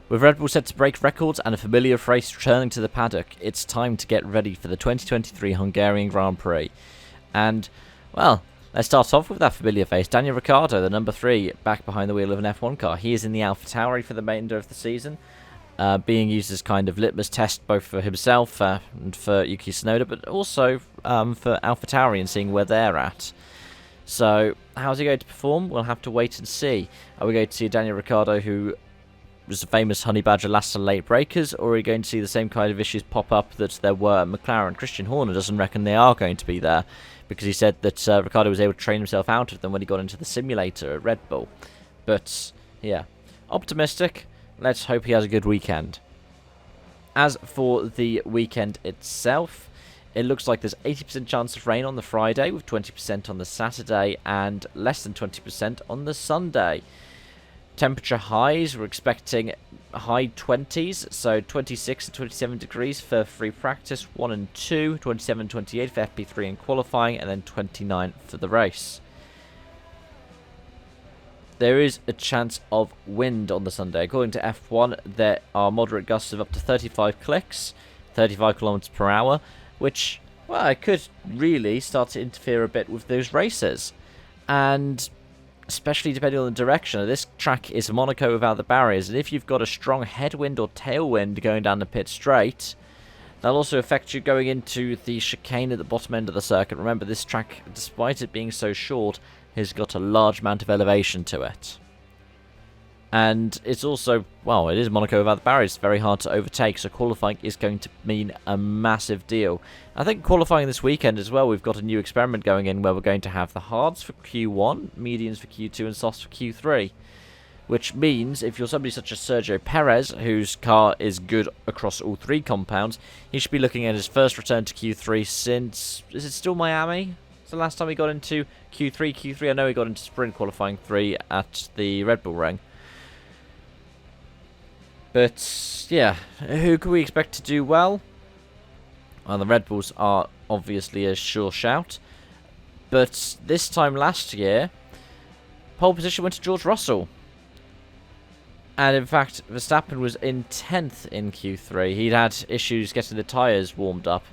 With Red Bull set to break records and a familiar face returning to the paddock, it's time to get ready for the 2023 Hungarian Grand Prix. And, well, let's start off with that familiar face. Daniel Ricciardo, the number 3, back behind the wheel of an F1 car. He is in the AlphaTauri for the remainder of the season, being used as kind of litmus test both for himself and for Yuki Tsunoda, but also for AlphaTauri and seeing where they're at. So, how's he going to perform? We'll have to wait and see. Are we going to see Daniel Ricciardo, who was a famous honey badger last to late breakers, or are we going to see the same kind of issues pop up that there were at McLaren? Christian Horner doesn't reckon they are going to be there, because he said that Ricciardo was able to train himself out of them when he got into the simulator at Red Bull. But, yeah, optimistic. Let's hope he has a good weekend. As for the weekend itself, it looks like there's 80% chance of rain on the Friday, with 20% on the Saturday, and less than 20% on the Sunday. Temperature highs, we're expecting high 20s, so 26 and 27 degrees for free practice 1 and 2, 27 and 28 for FP3 in qualifying, and then 29 for the race. There is a chance of wind on the Sunday. According to F1, there are moderate gusts of up to 35 clicks, 35 kilometers per hour, which, well, it could really start to interfere a bit with those races. And especially depending on the direction. This track is Monaco without the barriers, and if you've got a strong headwind or tailwind going down the pit straight, that'll also affect you going into the chicane at the bottom end of the circuit. Remember, this track, despite it being so short, has got a large amount of elevation to it. And it's also, well, it is Monaco without the barriers. It's very hard to overtake, so qualifying is going to mean a massive deal. I think qualifying this weekend as well, we've got a new experiment going in where we're going to have the hards for Q1, mediums for Q2, and softs for Q3. Which means, if you're somebody such as Sergio Perez, whose car is good across all 3 compounds, he should be looking at his first return to Q3 since, is it still Miami? It's the last time he got into Q3. I know he got into sprint qualifying 3 at the Red Bull Ring. But, yeah, who can we expect to do well? Well, the Red Bulls are obviously a sure shout. But this time last year, pole position went to George Russell. And in fact, Verstappen was in 10th in Q3. He'd had issues getting the tyres warmed up.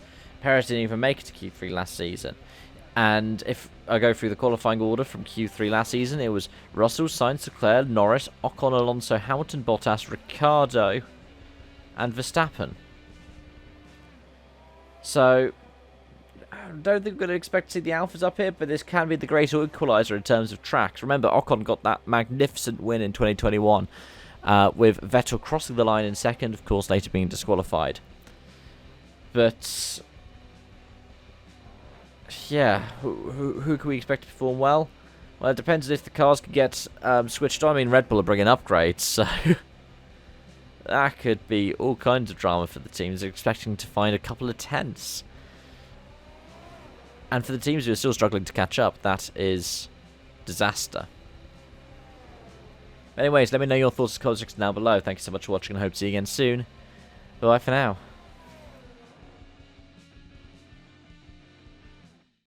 Perez didn't even make it to Q3 last season. And if I go through the qualifying order from Q3 last season, it was Russell, Sainz, Leclerc, Norris, Ocon, Alonso, Hamilton, Bottas, Ricciardo, and Verstappen. So, I don't think we're going to expect to see the Alphas up here, but this can be the great equaliser in terms of tracks. Remember, Ocon got that magnificent win in 2021, with Vettel crossing the line in second, of course, later being disqualified. But yeah, who can we expect to perform well? Well, it depends if the cars can get switched on. I mean, Red Bull are bringing upgrades, so that could be all kinds of drama for the teams. They're expecting to find a couple of tenths. And for the teams who are still struggling to catch up, that is disaster. Anyways, let me know your thoughts in the comment section down below. Thank you so much for watching, and I hope to see you again soon. Bye for now.